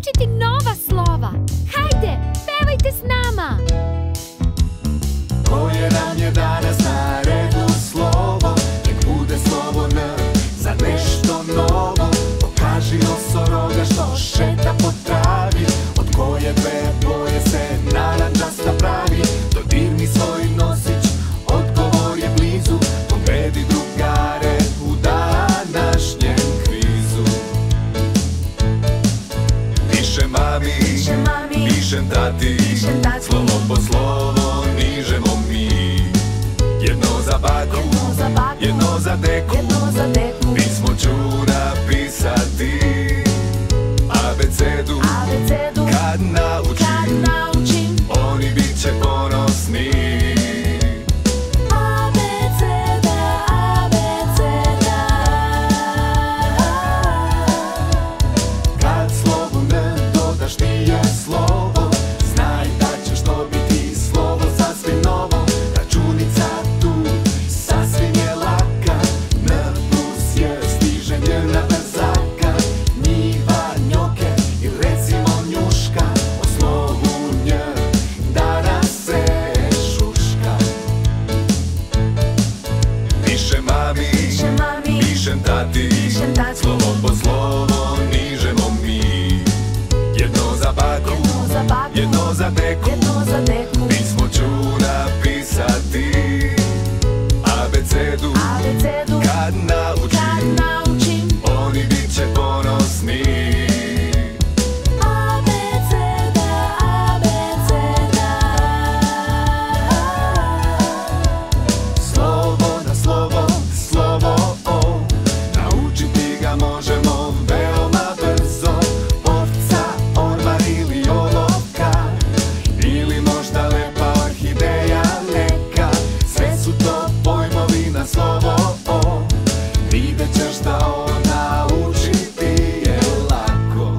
naučiti nova slova. Hajde, pevajte s nama! Koje nam je danas na redu slovo? Nek bude slovo N za nešto novo. Pokaži nosoroga što šeta po travi. Od koje dve boje se narandžasta pravi. Dodirni svoj nosić, odgovor je blizu. Pobedi drugare u današnjem kvizu. Pišem mami, pišem tati, slovo po slovo nižemo mi. Jedno za baku, jedno za deku, pismo ću napisati. Abecedu kad naučim, oni bit će ponosni. Kad slovu N dodaš ti je slovo, znaj da ćeš dobiti slovo sasvim novo. Računica tu sasvim je laka, N plus je stiženje na brzaka. Njiva, njoke i recimo njuška, o slovu Nj danas se šuška. Pišem mami, pišem tati, slovo po slovo nižemo mi. Jedno za baku, jedno za deku, pismo ću napisati. Abecedu kad naučim, oni bit će ponosni. Slovo na slovo, slovo O, naučiti ga možemo veoma brzo. Ovca, ormar ili olovka, ili možda lepa orhideja neka. Sve su to pojmovi na slovo O, vidjet ćeš da o naučiti je lako.